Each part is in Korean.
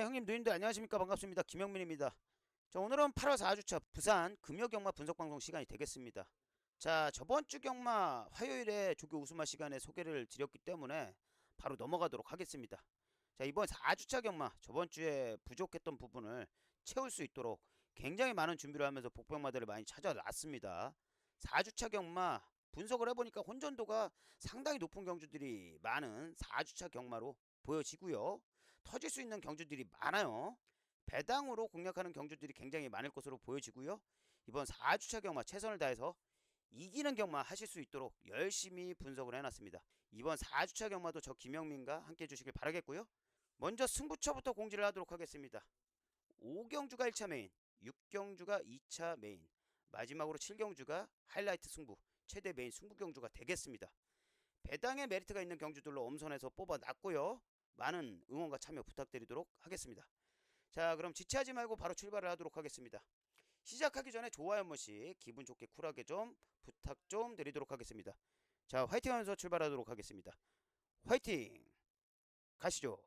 형님, 누님들 안녕하십니까? 반갑습니다. 김영민입니다. 자, 오늘은 8월 4주차 부산 금요경마 분석방송 시간이 되겠습니다. 자, 저번 주 경마 화요일에 조교 우스마 시간에 소개를 드렸기 때문에 바로 넘어가도록 하겠습니다. 자, 이번 4주차 경마 저번 주에 부족했던 부분을 채울 수 있도록 굉장히 많은 준비를 하면서 복병마들을 많이 찾아놨습니다. 4주차 경마 분석을 해보니까 혼전도가 상당히 높은 경주들이 많은 4주차 경마로 보여지고요. 터질 수 있는 경주들이 많아요. 배당으로 공략하는 경주들이 굉장히 많을 것으로 보여지고요. 이번 4주차 경마 최선을 다해서 이기는 경마 하실 수 있도록 열심히 분석을 해놨습니다. 이번 4주차 경마도 저 김영민과 함께 해주시길 바라겠고요. 먼저 승부처부터 공지를 하도록 하겠습니다. 5경주가 1차 메인, 6경주가 2차 메인, 마지막으로 7경주가 하이라이트 승부, 최대 메인 승부 경주가 되겠습니다. 배당에 메리트가 있는 경주들로 엄선해서 뽑아놨고요. 많은 응원과 참여 부탁드리도록 하겠습니다. 자, 그럼 지체하지 말고 바로 출발을 하도록 하겠습니다. 시작하기 전에 좋아요 한 번씩 기분 좋게 쿨하게 좀 부탁 좀 드리도록 하겠습니다. 자, 화이팅 하면서 출발하도록 하겠습니다. 화이팅! 가시죠.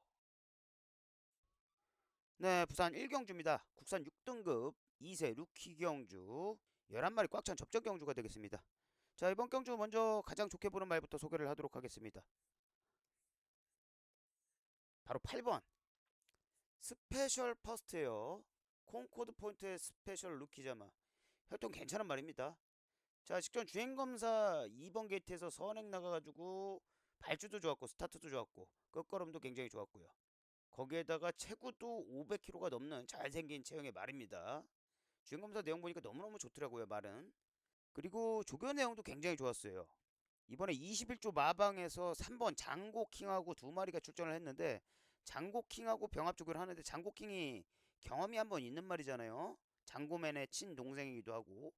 네, 부산 1경주입니다. 국산 6등급 2세 루키 경주 11마리 꽉 찬 접전 경주가 되겠습니다. 자, 이번 경주 먼저 가장 좋게 보는 말부터 소개를 하도록 하겠습니다. 바로 8번 스페셜 퍼스트예요. 콩코드 포인트의 스페셜 루키자마 혈통 괜찮은 말입니다. 자, 직전 주행검사 2번 게이트에서 선행 나가가지고 발주도 좋았고 스타트도 좋았고 끝걸음도 굉장히 좋았고요. 거기에다가 체구도 500kg가 넘는 잘생긴 체형의 말입니다. 주행검사 내용 보니까 너무너무 좋더라고요, 말은. 그리고 조교 내용도 굉장히 좋았어요. 이번에 21조 마방에서 3번 장고킹하고 두 마리가 출전을 했는데 장고킹하고 병합 조교를 하는데 장고킹이 경험이 한번 있는 말이잖아요. 장고맨의 친동생이기도 하고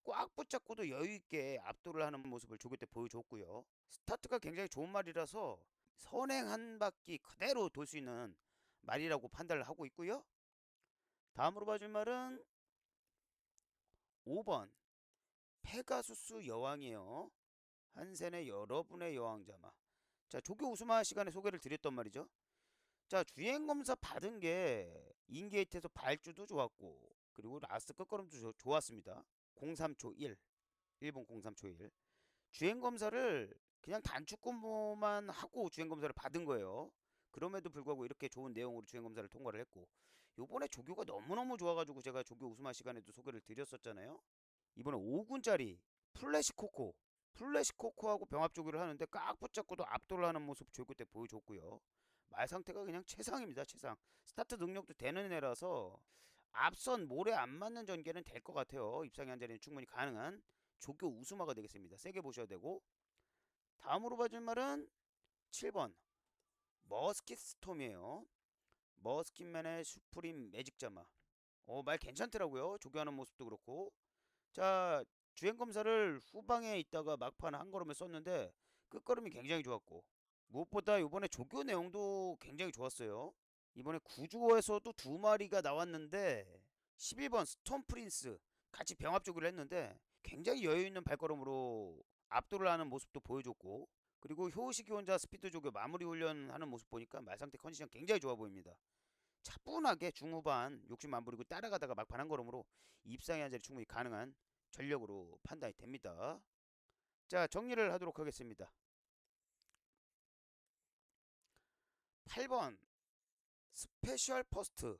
꽉 붙잡고도 여유있게 압도를 하는 모습을 조교 때 보여줬고요. 스타트가 굉장히 좋은 말이라서 선행 한 바퀴 그대로 돌 수 있는 말이라고 판단을 하고 있고요. 다음으로 봐줄 말은 5번 페가수스 여왕이에요. 한센의 여러분의 여왕자마. 자, 조교 우스마 시간에 소개를 드렸단 말이죠. 자, 주행검사 받은 게 인게이트에서 발주도 좋았고 그리고 라스트 끝걸음도 좋았습니다. 03초 1 일본 03초 1 주행검사를 그냥 단축근무만 하고 주행검사를 받은 거예요. 그럼에도 불구하고 이렇게 좋은 내용으로 주행검사를 통과를 했고 요번에 조교가 너무너무 좋아가지고 제가 조교 우스마 시간에도 소개를 드렸었잖아요. 이번에 5군짜리 플래시코코하고 병합 조교를 하는데 꽉 붙잡고도 압도를 하는 모습 조교 때 보여줬고요. 말 상태가 그냥 최상입니다. 최상. 스타트 능력도 되는 애라서 앞선 모래 안 맞는 전개는 될 것 같아요. 입상의 한 자리는 충분히 가능한 조교 우수마가 되겠습니다. 세게 보셔야 되고 다음으로 봐줄 말은 7번 머스킷 스톰이에요. 머스킷맨의 슈프림 매직자마. 말 괜찮더라고요. 조교하는 모습도 그렇고. 자, 주행검사를 후방에 있다가 막판 한 걸음을 썼는데 끝걸음이 굉장히 좋았고 무엇보다 이번에 조교 내용도 굉장히 좋았어요. 이번에 구주어에서도 두 마리가 나왔는데 11번 스톰 프린스 같이 병합 조교를 했는데 굉장히 여유있는 발걸음으로 압도를 하는 모습도 보여줬고 그리고 효시기 혼자 스피드 조교 마무리 훈련하는 모습 보니까 말상태 컨디션 굉장히 좋아 보입니다. 차분하게 중후반 욕심 안 부리고 따라가다가 막판 한 걸음으로 입상의 한 자리 충분히 가능한 전력으로 판단이 됩니다. 자, 정리를 하도록 하겠습니다. 8번 스페셜 퍼스트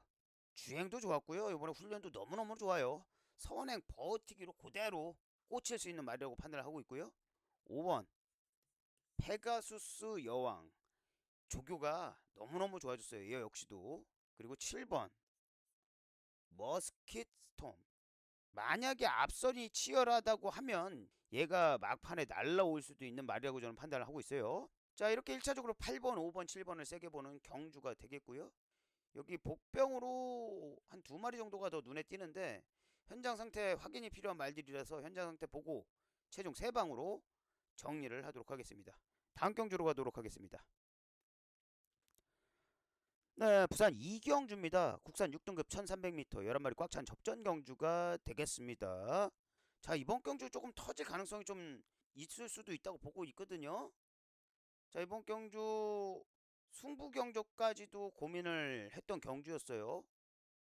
주행도 좋았고요. 이번에 훈련도 너무너무 좋아요. 선행 버티기로 그대로 꽂힐 수 있는 말이라고 판단을 하고 있고요. 5번 페가수스 여왕 조교가 너무너무 좋아졌어요. 얘 역시도. 그리고 7번 머스킷 스톰 만약에 앞선이 치열하다고 하면 얘가 막판에 날라올 수도 있는 말이라고 저는 판단을 하고 있어요. 자, 이렇게 1차적으로 8번, 5번, 7번을 세게 보는 경주가 되겠고요. 여기 복병으로 한 두 마리 정도가 더 눈에 띄는데 현장 상태 확인이 필요한 말들이라서 현장 상태 보고 최종 3방으로 정리를 하도록 하겠습니다. 다음 경주로 가도록 하겠습니다. 네, 부산 이경주입니다. 국산 6등급 1300m 11마리 꽉 찬 접전 경주가 되겠습니다. 자, 이번 경주 조금 터질 가능성이 좀 있을 수도 있다고 보고 있거든요. 자, 이번 경주 승부 경적까지도 고민을 했던 경주였어요.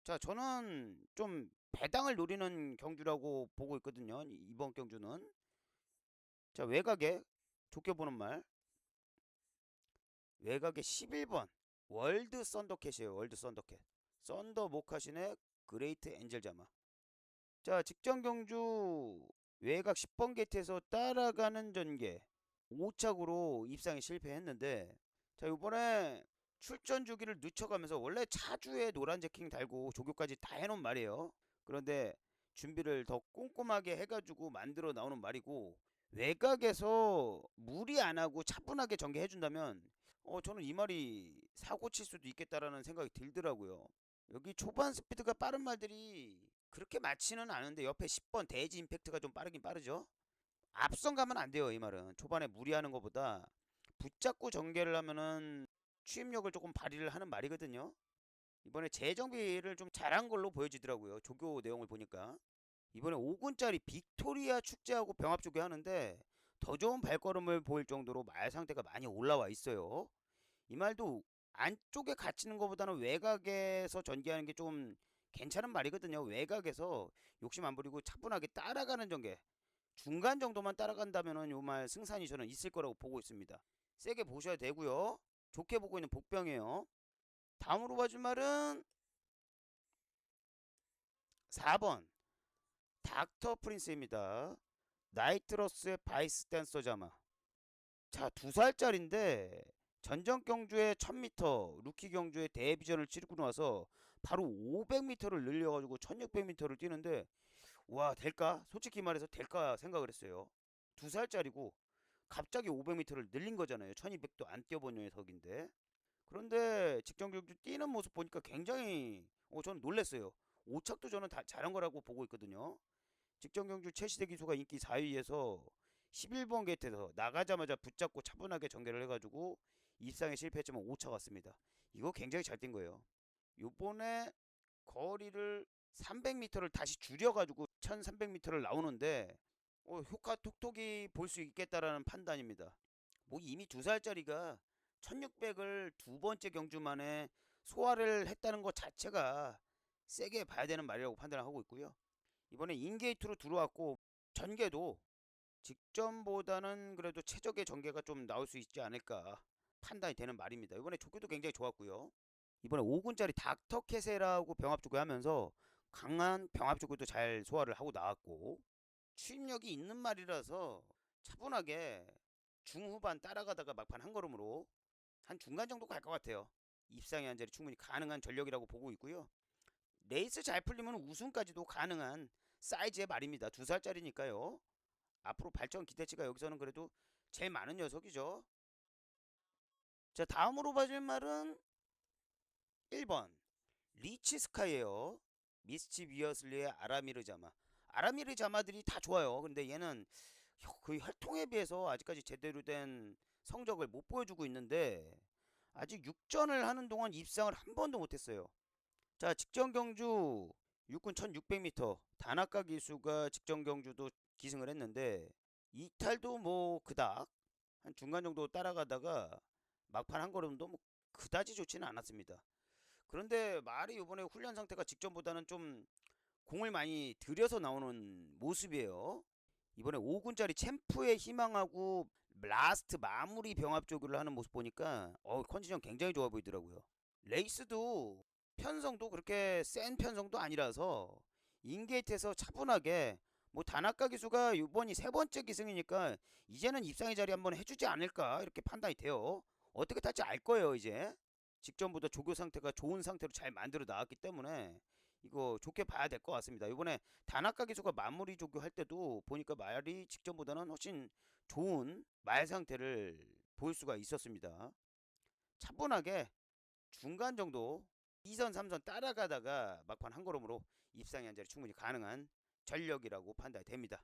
자, 저는 좀 배당을 노리는 경주라고 보고 있거든요. 이번 경주는. 자, 외곽에 좋게 보는 말. 외곽에 11번. 월드 썬더캣이에요. 월드 썬더캣. 썬더 모카신의 그레이트 엔젤 자마. 자, 직전 경주 외곽 10번 게이트에서 따라가는 전개 5착으로 입상에 실패했는데, 자, 이번에 출전 주기를 늦춰가면서 원래 차주에 노란 제킹 달고 조교까지 다 해놓은 말이에요. 그런데 준비를 더 꼼꼼하게 해가지고 만들어 나오는 말이고, 외곽에서 무리 안 하고 차분하게 전개해준다면 저는 이 말이 사고 칠 수도 있겠다라는 생각이 들더라고요. 여기 초반 스피드가 빠른 말들이 그렇게 많지는 않은데 옆에 10번 대지 임팩트가 좀 빠르긴 빠르죠. 앞선 가면 안 돼요. 이 말은 초반에 무리하는 것보다 붙잡고 전개를 하면은 추임력을 조금 발휘를 하는 말이거든요. 이번에 재정비를 좀 잘한 걸로 보여지더라고요. 조교 내용을 보니까. 이번에 5군짜리 빅토리아 축제하고 병합 조교 하는데 더 좋은 발걸음을 보일 정도로 말 상태가 많이 올라와 있어요. 이 말도 안쪽에 갇히는 것보다는 외곽에서 전개하는 게 좀 괜찮은 말이거든요. 외곽에서 욕심 안 부리고 차분하게 따라가는 전개. 중간 정도만 따라간다면은 요 말 승산이 저는 있을 거라고 보고 있습니다. 세게 보셔야 되고요. 좋게 보고 있는 복병이에요. 다음으로 봐줄 말은 4번 닥터 프린스입니다. 나이트러스의 바이스 댄서 자마. 자, 2살짜리인데 전전 경주에 1000m, 루키 경주에 데뷔전을 치르고 나서 바로 500m를 늘려가지고 1600m를 뛰는데, 와, 될까? 솔직히 말해서 될까 생각을 했어요. 2살짜리고 갑자기 500m를 늘린 거잖아요. 1200도 안 뛰어본 녀석인데. 그런데 직전 경주 뛰는 모습 보니까 굉장히 저는 놀랐어요. 5착도 저는 다 잘한 거라고 보고 있거든요. 직전 경주 최시대 기수가 인기 4위에서 11번 게이트에서 나가자마자 붙잡고 차분하게 전개를 해가지고 입상에 실패했지만 5차 갔습니다. 이거 굉장히 잘 뛴 거예요. 요번에 거리를 300m를 다시 줄여가지고 1300m를 나오는데 효과 톡톡이 볼 수 있겠다라는 판단입니다. 뭐 이미 2살짜리가 1600을 두 번째 경주 만에 소화를 했다는 것 자체가 세게 봐야 되는 말이라고 판단을 하고 있고요. 이번에 인게이트로 들어왔고 전개도 직전보다는 그래도 최적의 전개가 좀 나올 수 있지 않을까 판단이 되는 말입니다. 이번에 조교도 굉장히 좋았고요. 이번에 5군짜리 닥터캐세라고 병합조교 하면서 강한 병합조교도 잘 소화를 하고 나왔고, 추임력이 있는 말이라서 차분하게 중후반 따라가다가 막판 한 걸음으로 한 중간 정도 갈 것 같아요. 입상의 한 자리 충분히 가능한 전력이라고 보고 있고요. 레이스 잘 풀리면 우승까지도 가능한 사이즈의 말입니다. 2살짜리니까요. 앞으로 발전 기대치가 여기서는 그래도 제일 많은 녀석이죠. 자, 다음으로 봐줄 말은 1번 리치 스카이에요. 미스치 비어슬리의 아라미르 자마. 아라미르 자마들이 다 좋아요. 근데 얘는 그 혈통에 비해서 아직까지 제대로 된 성적을 못 보여주고 있는데 아직 6전을 하는 동안 입상을 한 번도 못했어요. 자, 직전 경주 육군 1600m 다나카 기수가 직전 경주도 기승을 했는데 이탈도 뭐 그닥 한 중간 정도 따라가다가 막판 한 걸음도 뭐 그다지 좋지는 않았습니다. 그런데 말이 이번에 훈련 상태가 직전보다는 좀 공을 많이 들여서 나오는 모습이에요. 이번에 5군짜리 챔프의 희망하고 라스트 마무리 병합 조교를 하는 모습 보니까 컨디션 굉장히 좋아 보이더라고요. 레이스도 편성도 그렇게 센 편성도 아니라서 인게이트에서 차분하게 뭐 다나카 기수가 이번이 세 번째 기승이니까 이제는 입상의 자리 한번 해주지 않을까 이렇게 판단이 돼요. 어떻게 탈지 알 거예요 이제. 직전보다 조교 상태가 좋은 상태로 잘 만들어 나왔기 때문에 이거 좋게 봐야 될 것 같습니다. 이번에 다나카 기수가 마무리 조교할 때도 보니까 말이 직전보다는 훨씬 좋은 말 상태를 볼 수가 있었습니다. 차분하게 중간 정도 2선 3선 따라가다가 막판 한 걸음으로 입상의 한 자리 충분히 가능한 전력이라고 판단이 됩니다.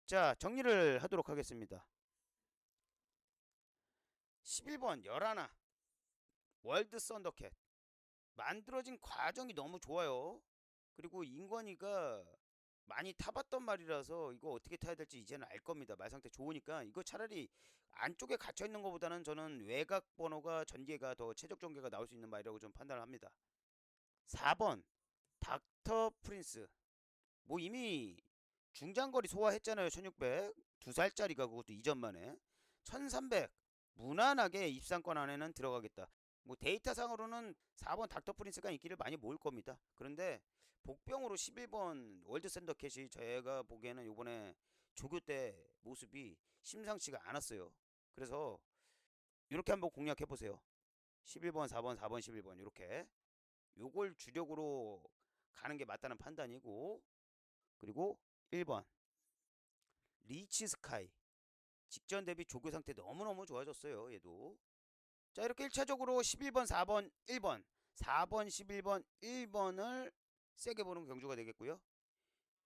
자, 정리를 하도록 하겠습니다. 11번 열하나 월드 썬더캣 만들어진 과정이 너무 좋아요. 그리고 인권이가 많이 타봤던 말이라서 이거 어떻게 타야 될지 이제는 알 겁니다. 말 상태 좋으니까 이거 차라리 안쪽에 갇혀 있는 것보다는 저는 외곽 번호가 전개가 더 최적 전개가 나올 수 있는 말이라고 좀 판단을 합니다. 4번 닥터 프린스. 뭐 이미 중장거리 소화했잖아요. 1600 2살짜리가 그것도 이전 만에 1300 무난하게 입상권 안에는 들어가겠다. 뭐 데이터상으로는 4번 닥터 프린스가 인기를 많이 모을 겁니다. 그런데 복병으로 11번 월드 샌더캣이 제가 보기에는 요번에 조교 때 모습이 심상치가 않았어요. 그래서 이렇게 한번 공략해 보세요. 11번 4번 4번 11번 이렇게 요걸 주력으로 가는 게 맞다는 판단이고, 그리고 1번 리치 스카이 직전 대비 조교 상태 너무너무 좋아졌어요. 얘도. 자, 이렇게 1차적으로 11번 4번 1번 4번 11번 1번을 세게 보는 경주가 되겠고요.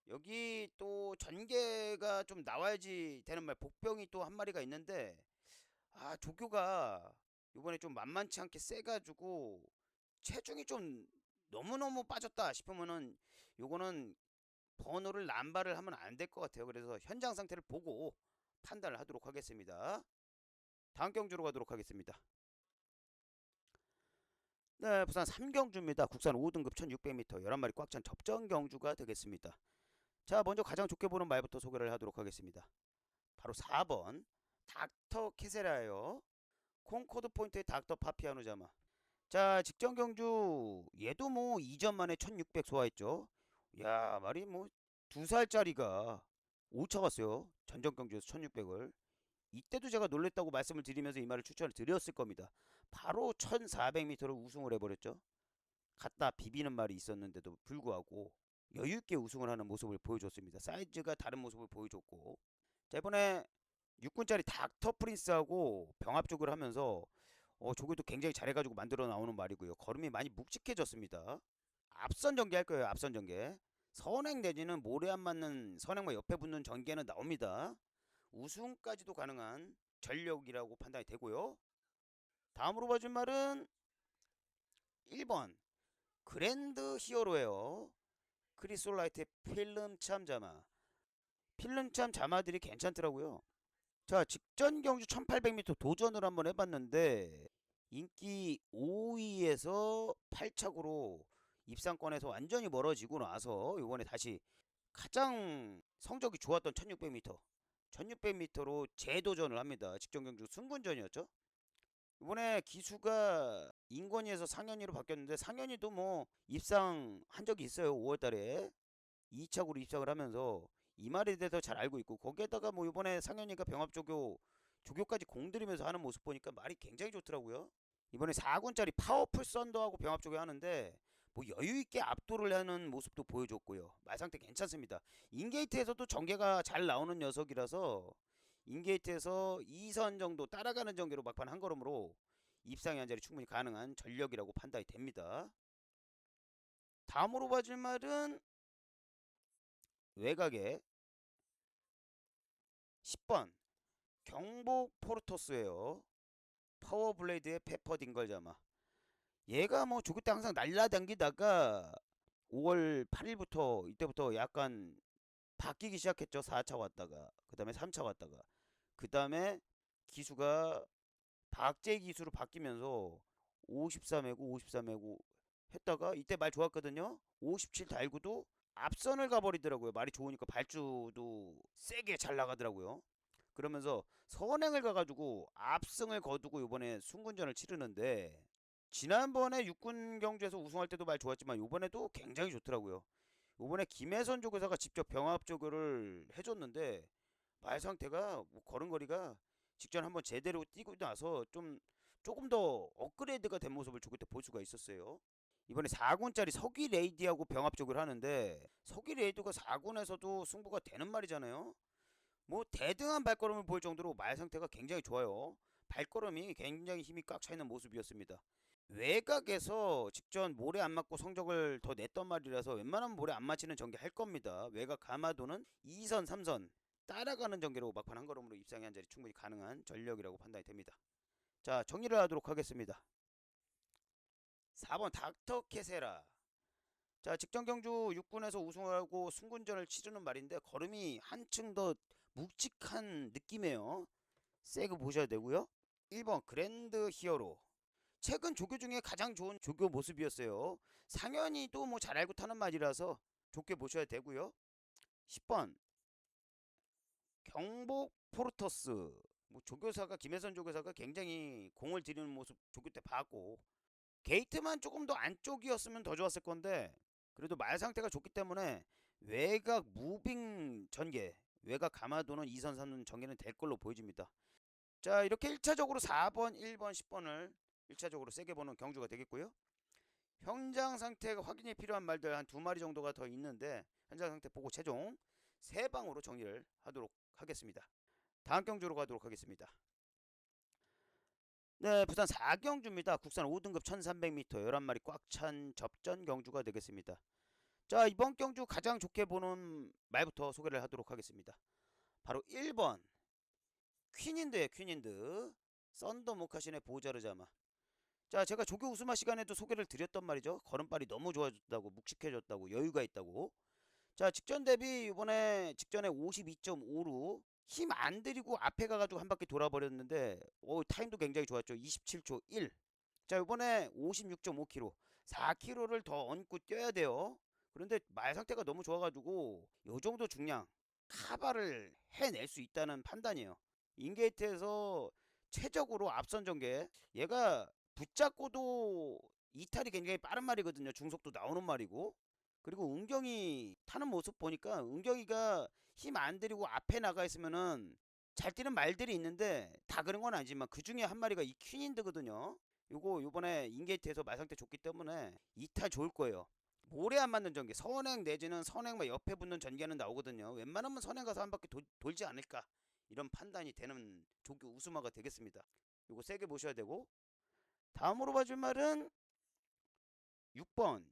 여기 또 전개가 좀 나와야지 되는 말 복병이 또 한 마리가 있는데, 아 조교가 이번에 좀 만만치 않게 세가지고 체중이 좀 너무너무 빠졌다 싶으면은 요거는 번호를 남발을 하면 안 될 것 같아요. 그래서 현장 상태를 보고 판단을 하도록 하겠습니다. 다음 경주로 가도록 하겠습니다. 네, 부산 3경주입니다. 국산 5등급 1600m 11마리 꽉 찬 접전 경주가 되겠습니다. 자, 먼저 가장 좋게 보는 말부터 소개를 하도록 하겠습니다. 바로 4번 닥터 케세라예요. 콩코드 포인트의 닥터 파피아노 자마. 자, 직전 경주 얘도 뭐 2전 만에 1600 소화했죠. 야, 말이 뭐 2살짜리가 5차 갔어요. 전전 경주에서 1600을. 이때도 제가 놀랬다고 말씀을 드리면서 이 말을 추천을 드렸을 겁니다. 바로 1400m를 우승을 해버렸죠. 갖다 비비는 말이 있었는데도 불구하고 여유있게 우승을 하는 모습을 보여줬습니다. 사이즈가 다른 모습을 보여줬고, 자, 이번에 6군짜리 닥터 프린스하고 병합쪽을 하면서 저기도 굉장히 잘해가지고 만들어 나오는 말이고요. 걸음이 많이 묵직해졌습니다. 앞선 전개할 거예요. 앞선 전개. 선행 내지는 모래 안 맞는 선행과 옆에 붙는 전개는 나옵니다. 우승까지도 가능한 전력이라고 판단이 되고요. 다음으로 봐줄 말은 1번 그랜드 히어로예요. 크리솔라이트의 필름참 자마. 필름참 자마들이 괜찮더라고요. 자, 직전 경주 1800m 도전을 한번 해봤는데 인기 5위에서 8착으로 입상권에서 완전히 멀어지고 나서 이번에 다시 가장 성적이 좋았던 1600m 1600m로 재도전을 합니다. 직전 경주 승군전이었죠. 이번에 기수가 인권위에서 상현이로 바뀌었는데 상현이도 뭐 입상한 적이 있어요. 5월달에 2착으로 입상을 하면서 이 말에 대해서 잘 알고 있고, 거기에다가 뭐 이번에 상현이가 병합조교까지 공들이면서 하는 모습 보니까 말이 굉장히 좋더라고요. 이번에 4군짜리 파워풀 썬더하고 병합조교 하는데 뭐 여유있게 압도를 하는 모습도 보여줬고요. 말 상태 괜찮습니다. 인게이트에서도 전개가 잘 나오는 녀석이라서 인게이트에서 2선 정도 따라가는 전개로 막판 한 걸음으로 입상의 한 자리 충분히 가능한 전력이라고 판단이 됩니다. 다음으로 봐줄 말은 외곽에 10번 경복 포르토스예요. 파워블레이드의 페퍼 딩걸자마. 얘가 뭐 조교 때 항상 날라다니다가 5월 8일부터 이때부터 약간 바뀌기 시작했죠. 4차 왔다가 그 다음에 3차 왔다가 그 다음에 기수가 박제 기수로 바뀌면서 53회고 53회고 했다가 이때 말 좋았거든요. 57 달고도 앞선을 가버리더라고요. 말이 좋으니까 발주도 세게 잘 나가더라고요. 그러면서 선행을 가가지고 압승을 거두고 이번에 순군전을 치르는데, 지난번에 육군 경주에서 우승할 때도 말 좋았지만 이번에도 굉장히 좋더라고요. 이번에 김혜선 조교사가 직접 병합 조교를 해줬는데 말 상태가 뭐 걸음걸이가 직전 한번 제대로 뛰고 나서 좀 조금 더 업그레이드가 된 모습을 조교 때 볼 수가 있었어요. 이번에 4군짜리 서기 레이디하고 병합 조교를 하는데 서기 레이디가 4군에서도 승부가 되는 말이잖아요. 뭐 대등한 발걸음을 보일 정도로 말 상태가 굉장히 좋아요. 발걸음이 굉장히 힘이 꽉 차있는 모습이었습니다. 외곽에서 직전 모래 안 맞고 성적을 더 냈던 말이라서 웬만하면 모래 안 맞히는 전개 할 겁니다. 외곽 가마도는 2선 3선 따라가는 전개로 막판 한 걸음으로 입상의 한 자리 충분히 가능한 전력이라고 판단이 됩니다. 자, 정리를 하도록 하겠습니다. 4번 닥터 케세라. 자, 직전 경주 6군에서 우승하고 승군전을 치르는 말인데 걸음이 한층 더 묵직한 느낌이에요. 세그 보셔야 되고요. 1번 그랜드 히어로. 최근 조교 중에 가장 좋은 조교 모습이었어요. 상현이도 뭐 잘 알고 타는 말이라서 좋게 보셔야 되고요. 10번 경복 포르터스. 뭐 조교사가 김혜선 조교사가 굉장히 공을 들이는 모습 조교 때 봤고 게이트만 조금 더 안쪽이었으면 더 좋았을 건데 그래도 말 상태가 좋기 때문에 외곽 무빙 전개 외곽 가마도는 2선 3선 전개는 될 걸로 보여집니다. 자, 이렇게 1차적으로 4번 1번 10번을 1차적으로 세게 보는 경주가 되겠고요. 현장 상태가 확인이 필요한 말들 한 두 마리 정도가 더 있는데 현장 상태 보고 최종 세 방으로 정리를 하도록 하겠습니다. 다음 경주로 가도록 하겠습니다. 네, 부산 4경주입니다. 국산 5등급 1300m 11마리 꽉 찬 접전 경주가 되겠습니다. 자, 이번 경주 가장 좋게 보는 말부터 소개를 하도록 하겠습니다. 바로 1번 퀸인드예요. 퀸인드 썬더 모카신의 보자르자마. 자, 제가 조교 우스마 시간에도 소개를 드렸던 말이죠. 걸음발이 너무 좋아졌다고, 묵직해졌다고, 여유가 있다고. 자, 직전 대비 이번에 직전에 52.5로 힘 안 들이고 앞에 가가지고 한 바퀴 돌아버렸는데 타임도 굉장히 좋았죠. 27초 1. 자, 이번에 56.5km 4km를 더 얹고 뛰어야 돼요. 그런데 말 상태가 너무 좋아가지고 요 정도 중량 카바를 해낼 수 있다는 판단이에요. 인게이트에서 최적으로 앞선 전개 얘가 붙잡고도 이탈이 굉장히 빠른 말이거든요. 중속도 나오는 말이고 그리고 은경이 타는 모습 보니까 은경이가 힘 안 들이고 앞에 나가 있으면은 잘 뛰는 말들이 있는데 다 그런 건 아니지만 그 중에 한 마리가 이 퀸인드거든요. 요거 요번에 인게이트에서 말 상태 좋기 때문에 이탈 좋을 거예요. 모래 안 맞는 전개 선행 내지는 선행만 옆에 붙는 전개는 나오거든요. 웬만하면 선행 가서 한 바퀴 돌지 않을까 이런 판단이 되는 조교 우스마가 되겠습니다. 요거 세게 보셔야 되고 다음으로 봐줄 말은 6번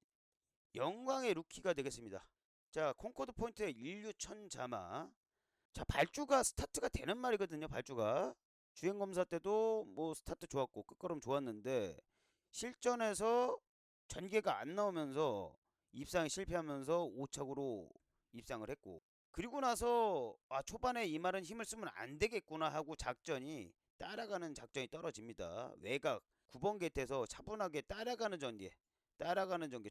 영광의 루키가 되겠습니다. 자, 콩코드 포인트의 인류 천자마. 자, 발주가 스타트가 되는 말이거든요. 발주가 주행검사 때도 뭐 스타트 좋았고 끝걸음 좋았는데 실전에서 전개가 안 나오면서 입상에 실패하면서 5착으로 입상을 했고 그리고 나서 초반에 이 말은 힘을 쓰면 안 되겠구나 하고 작전이 따라가는 작전이 떨어집니다. 외곽 9번 게이트에서 차분하게 따라가는 전개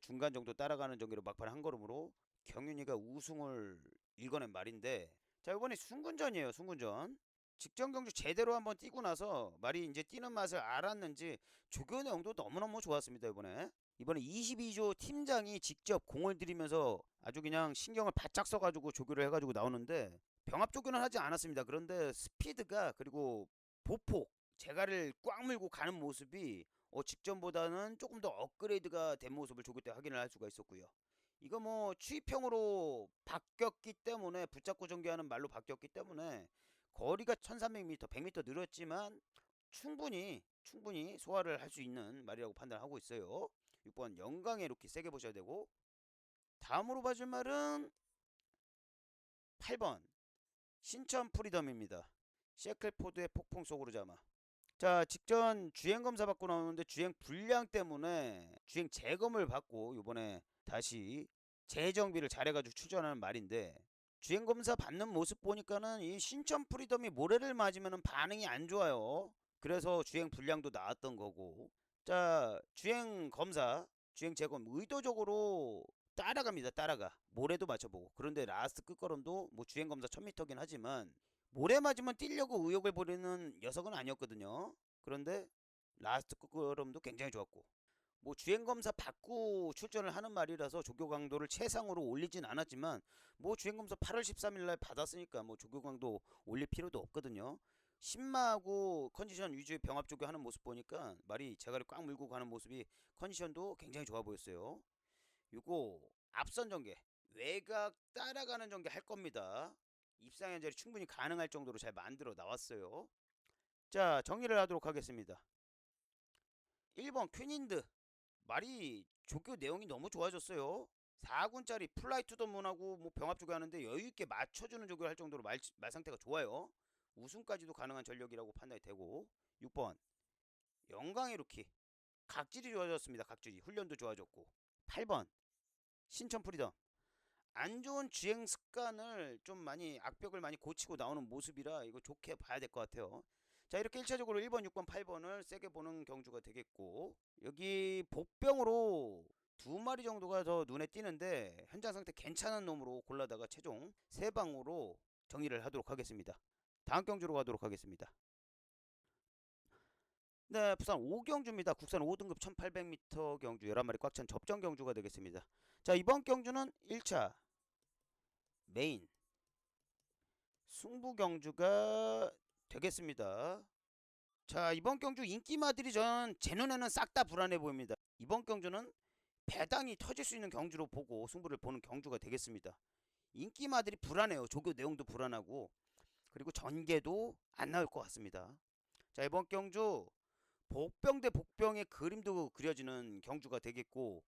중간 정도 따라가는 전개로 막판 한 걸음으로 경윤이가 우승을 일궈낸 말인데 자, 이번에 순군전이에요. 순군전 직전 경주 제대로 한번 뛰고 나서 말이 이제 뛰는 맛을 알았는지 조교 내용도 너무너무 좋았습니다. 이번에 22조 팀장이 직접 공을 들이면서 아주 그냥 신경을 바짝 써가지고 조교를 해가지고 나오는데 병합 조교는 하지 않았습니다. 그런데 스피드가 그리고 보폭 제가를 꽉 물고 가는 모습이 직전보다는 조금 더 업그레이드가 된 모습을 조교 때 확인을 할 수가 있었고요. 이거 뭐 추입형으로 바뀌었기 때문에 붙잡고 전개하는 말로 바뀌었기 때문에 거리가 1300m, 100m 늘었지만 충분히 소화를 할 수 있는 말이라고 판단하고 있어요. 6번 영광의 루키 세게 보셔야 되고 다음으로 봐줄 말은 8번 신천 프리덤입니다. 셰클포드의 폭풍 속으로 잠아. 자, 직전 주행 검사 받고 나오는데 주행 불량 때문에 주행 재검을 받고 요번에 다시 재정비를 잘해가지고 출전하는 말인데 주행 검사 받는 모습 보니까는 이 신천 프리덤이 모래를 맞으면 반응이 안 좋아요. 그래서 주행 불량도 나왔던 거고 자, 주행 검사 주행 재검 의도적으로 따라갑니다. 따라가 모래도 맞춰보고 그런데 라스트 끝걸음도 뭐 주행 검사 1000m긴 하지만 모래 맞으면 뛰려고 의욕을 보이는 녀석은 아니었거든요. 그런데 라스트 끝걸음도 굉장히 좋았고 뭐 주행검사 받고 출전을 하는 말이라서 조교 강도를 최상으로 올리진 않았지만 뭐 주행검사 8월 13일 날 받았으니까 뭐 조교 강도 올릴 필요도 없거든요. 신마하고 컨디션 위주의 병합 조교 하는 모습 보니까 말이 제가를 꽉 물고 가는 모습이 컨디션도 굉장히 좋아 보였어요. 요거 앞선 전개 외곽 따라가는 전개 할 겁니다. 입상 현절이 충분히 가능할 정도로 잘 만들어 나왔어요. 자, 정리를 하도록 하겠습니다. 1번 퀸인드 말이 조교 내용이 너무 좋아졌어요. 4군짜리 플라이 투 더 문하고 뭐 병합 조교 하는데 여유있게 맞춰주는 조교를 할 정도로 말 상태가 좋아요. 우승까지도 가능한 전력이라고 판단이 되고 6번 영광의 루키 각질이 좋아졌습니다. 각질이 훈련도 좋아졌고 8번 신천 프리덤. 안 좋은 주행 습관을 좀 많이 악벽을 많이 고치고 나오는 모습이라 이거 좋게 봐야 될 것 같아요. 자, 이렇게 1차적으로 1번, 6번, 8번을 세게 보는 경주가 되겠고, 여기 복병으로 두 마리 정도가 더 눈에 띄는데 현장 상태 괜찮은 놈으로 골라다가 최종 세 방으로 정리를 하도록 하겠습니다. 다음 경주로 가도록 하겠습니다. 네, 부산 5경주입니다. 국산 5등급 1800m 경주 11마리 꽉 찬 접전 경주가 되겠습니다. 자, 이번 경주는 1차 메인 승부 경주가 되겠습니다. 자, 이번 경주 인기마들이 전 제 눈에는 싹 다 불안해 보입니다. 이번 경주는 배당이 터질 수 있는 경주로 보고 승부를 보는 경주가 되겠습니다. 인기마들이 불안해요. 조교 내용도 불안하고, 그리고 전개도 안 나올 것 같습니다. 자, 이번 경주 복병 대 복병의 그림도 그려지는 경주가 되겠고,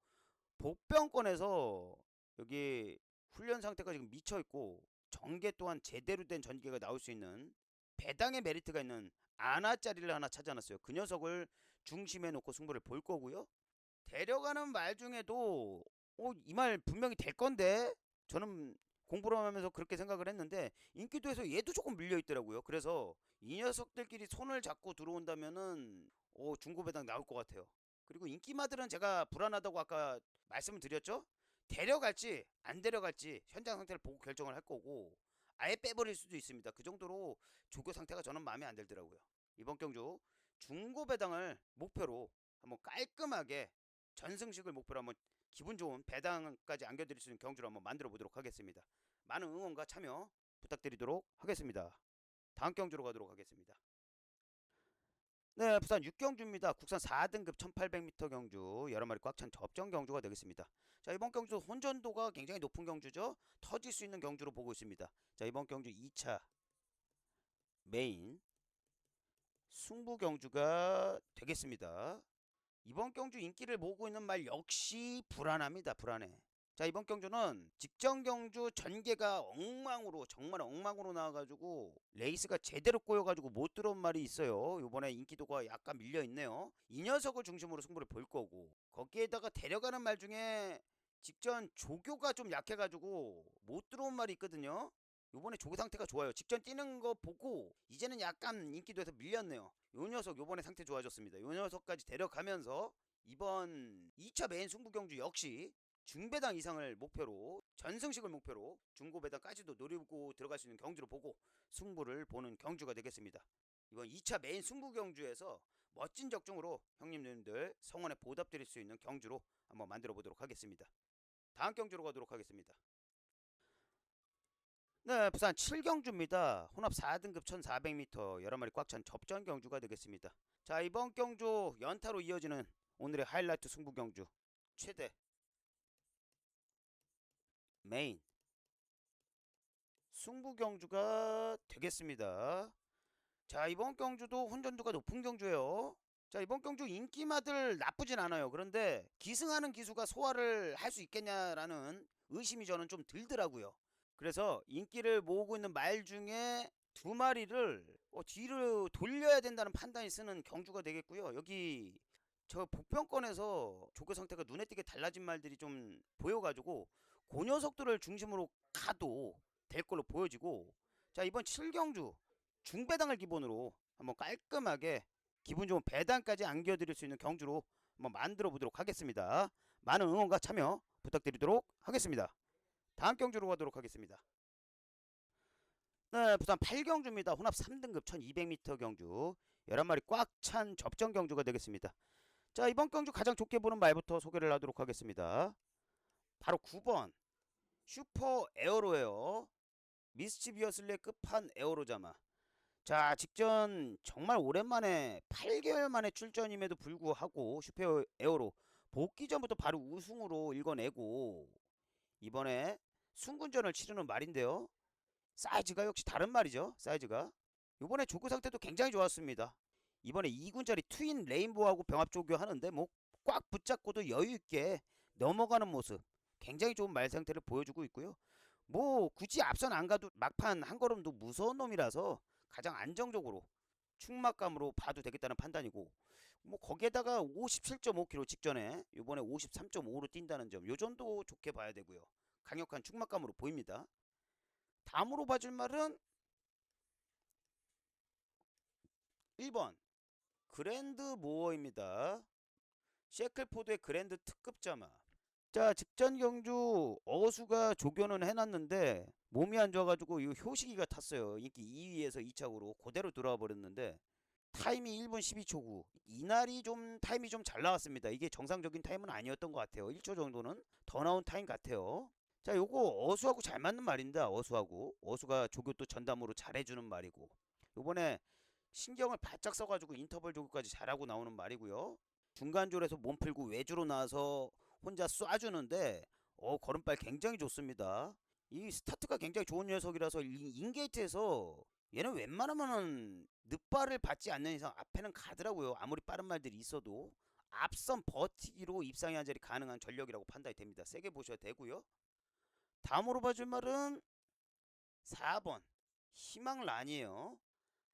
복병권에서 여기 훈련 상태가 지금 미쳐 있고 전개 또한 제대로 된 전개가 나올 수 있는 배당의 메리트가 있는 아나짜리를 하나 찾아놨어요. 그 녀석을 중심에 놓고 승부를 볼 거고요. 데려가는 말 중에도 이 말 분명히 될 건데, 저는 공부를 하면서 그렇게 생각을 했는데 인기도에서 얘도 조금 밀려 있더라고요. 그래서 이 녀석들끼리 손을 잡고 들어온다면은 중고배당 나올 것 같아요. 그리고 인기마들은 제가 불안하다고 아까 말씀을 드렸죠. 데려갈지 안 데려갈지 현장 상태를 보고 결정을 할 거고, 아예 빼버릴 수도 있습니다. 그 정도로 조교 상태가 저는 마음에 안 들더라고요. 이번 경주 중고배당을 목표로 한번 깔끔하게 전승식을 목표로 한번 기분 좋은 배당까지 안겨드릴 수 있는 경주를 한번 만들어 보도록 하겠습니다. 많은 응원과 참여 부탁드리도록 하겠습니다. 다음 경주로 가도록 하겠습니다. 네, 부산 6경주입니다. 국산 4등급 1800m 경주 여러 마리 꽉 찬 접전 경주가 되겠습니다. 자, 이번 경주 혼전도가 굉장히 높은 경주죠. 터질 수 있는 경주로 보고 있습니다. 자, 이번 경주 2차 메인 승부 경주가 되겠습니다. 이번 경주 인기를 모으고 있는 말 역시 불안합니다. 불안해. 자, 이번 경주는 직전 경주 전개가 엉망으로, 정말 엉망으로 나와가지고 레이스가 제대로 꼬여가지고 못 들어온 말이 있어요. 요번에 인기도가 약간 밀려있네요. 이 녀석을 중심으로 승부를 볼 거고, 거기에다가 데려가는 말 중에 직전 조교가 좀 약해가지고 못 들어온 말이 있거든요. 요번에 조교 상태가 좋아요. 직전 뛰는 거 보고 이제는 약간 인기도에서 밀렸네요. 요 녀석 요번에 상태 좋아졌습니다. 요 녀석까지 데려가면서 이번 2차 메인 승부 경주 역시 중배당 이상을 목표로, 전승식을 목표로 중고배당까지도 노리고 들어갈 수 있는 경주로 보고 승부를 보는 경주가 되겠습니다. 이번 2차 메인 승부 경주에서 멋진 적중으로 형님들 성원에 보답드릴 수 있는 경주로 한번 만들어 보도록 하겠습니다. 다음 경주로 가도록 하겠습니다. 네, 부산 7경주입니다. 혼합 4등급 1400m 여러 마리 꽉 찬 접전 경주가 되겠습니다. 자, 이번 경주 연타로 이어지는 오늘의 하이라이트 승부 경주 최대 메인 승부 경주가 되겠습니다. 자, 이번 경주도 혼전도가 높은 경주예요. 자, 이번 경주 인기마들 나쁘진 않아요. 그런데 기승하는 기수가 소화를 할 수 있겠냐라는 의심이 저는 좀 들더라고요. 그래서 인기를 모으고 있는 말 중에 두 마리를 뒤로 돌려야 된다는 판단이 쓰는 경주가 되겠고요. 여기 저 복병권에서 조교 상태가 눈에 띄게 달라진 말들이 좀 보여가지고 그 녀석들을 중심으로 가도 될 걸로 보여지고, 자, 이번 7경주 중배당을 기본으로 한번 깔끔하게 기분 좋은 배당까지 안겨드릴 수 있는 경주로 한번 만들어 보도록 하겠습니다. 많은 응원과 참여 부탁드리도록 하겠습니다. 다음 경주로 가도록 하겠습니다. 네, 부산 8경주입니다. 혼합 3등급 1200m 경주 11마리 꽉 찬 접전 경주가 되겠습니다. 자, 이번 경주 가장 좋게 보는 말부터 소개를 하도록 하겠습니다. 바로 9번 슈퍼 에어로예요. 미스치비어슬의 끝판 에어로자마. 자, 직전 정말 오랜만에 8개월 만에 출전임에도 불구하고 슈퍼 에어로 복귀 전부터 바로 우승으로 읽어내고 이번에 순군전을 치르는 말인데요. 사이즈가 역시 다른 말이죠. 사이즈가 이번에 조교 상태도 굉장히 좋았습니다. 이번에 2군짜리 트윈 레인보우하고 병합 조교 하는데 뭐 꽉 붙잡고도 여유있게 넘어가는 모습, 굉장히 좋은 말 상태를 보여주고 있고요. 뭐 굳이 앞선 안 가도 막판 한 걸음도 무서운 놈이라서 가장 안정적으로 충막감으로 봐도 되겠다는 판단이고, 뭐 거기에다가 57.5km 직전에 요번에 53.5로 뛴다는 점, 요 정도 좋게 봐야 되고요. 강력한 축막감으로 보입니다. 다음으로 봐줄 말은 1번 그랜드 모어입니다. 셰클포드의 그랜드 특급 자마. 자, 직전 경주 어수가 조교는 해놨는데 몸이 안 좋아가지고 이 효식이가 탔어요. 인기 2위에서 2착으로 그대로 들어와 버렸는데 타임이 1분 12초 9. 이날이 좀 타임이 좀 잘 나왔습니다. 이게 정상적인 타임은 아니었던 것 같아요. 1초 정도는 더 나온 타임 같아요. 자, 요거 어수하고 잘 맞는 말입니다. 어수가 조교 또 전담으로 잘해주는 말이고, 요번에 신경을 바짝 써가지고 인터벌 조교까지 잘하고 나오는 말이고요. 중간줄에서 몸 풀고 외주로 나와서 혼자 쏴주는데 걸음발 굉장히 좋습니다. 이 스타트가 굉장히 좋은 녀석이라서 인게이트에서 얘는 웬만하면은 늑발을 받지 않는 이상 앞에는 가더라고요. 아무리 빠른 말들이 있어도 앞선 버티기로 입상이 한 자리 가능한 전력이라고 판단이 됩니다. 세게 보셔야 되고요. 다음으로 봐줄 말은 4번 희망란이에요.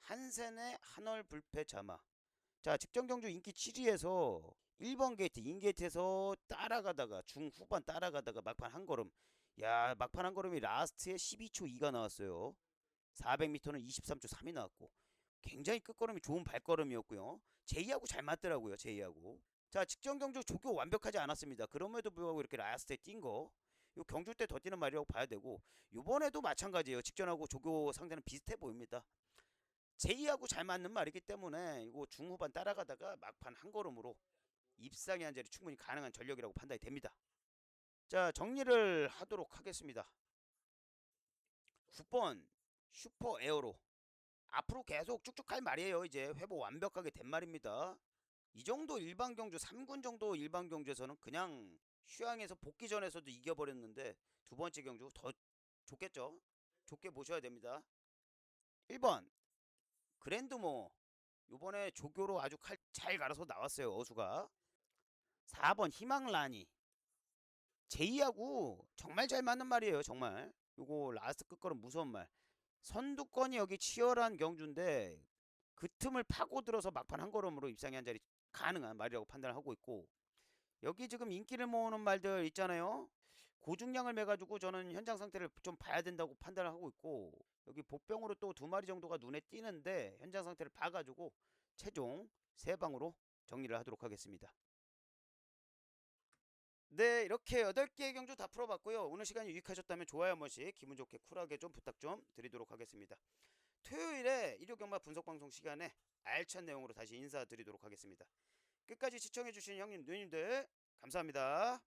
한센의 한얼 불패 자마. 자, 직전 경주 인기 7위에서 1번 게이트 인게이트에서 따라가다가 중후반 따라가다가 막판 한 걸음, 야, 막판 한 걸음이 라스트에 12초 2가 나왔어요. 400m는 23초 3이 나왔고 굉장히 끝걸음이 좋은 발걸음이었고요. 제이하고 잘 맞더라고요. 제이하고. 자, 직전 경주 조교 완벽하지 않았습니다. 그럼에도 불구하고 이렇게 라스트에 뛴 거, 요 경주 때 더 뛰는 말이라고 봐야 되고, 요번에도 마찬가지예요. 직전하고 조교 상대는 비슷해 보입니다. 제이하고 잘 맞는 말이기 때문에 이거 중후반 따라가다가 막판 한 걸음으로 입상이 한 자리 충분히 가능한 전력이라고 판단이 됩니다. 자, 정리를 하도록 하겠습니다. 9번 슈퍼 에어로. 앞으로 계속 쭉쭉 할 말이에요. 이제 회복 완벽하게 된 말입니다. 이 정도 일반 경주 3군 정도 일반 경주에서는 그냥 휴양에서 복귀전에서도 이겨버렸는데 두 번째 경주 더 좋겠죠. 좋게 보셔야 됩니다. 1번 그랜드모. 요번에 조교로 아주 칼 잘 갈아서 나왔어요. 어수가. 4번 희망라니. 제이하고 정말 잘 맞는 말이에요. 정말. 요거 라스트 끝걸음 무서운 말. 선두권이 여기 치열한 경주인데 그 틈을 파고들어서 막판 한 걸음으로 입상이 한 자리 가능한 말이라고 판단을 하고 있고, 여기 지금 인기를 모으는 말들 있잖아요. 고중량을 매가지고 저는 현장 상태를 좀 봐야 된다고 판단을 하고 있고, 여기 복병으로 또 두 마리 정도가 눈에 띄는데 현장 상태를 봐가지고 최종 세 방으로 정리를 하도록 하겠습니다. 네, 이렇게 8개의 경주 다 풀어봤고요. 오늘 시간이 유익하셨다면 좋아요 한 번씩 기분 좋게 쿨하게 좀 부탁 좀 드리도록 하겠습니다. 토요일에 일요경마 분석방송 시간에 알찬 내용으로 다시 인사드리도록 하겠습니다. 끝까지 시청해주신 형님 누님들 감사합니다.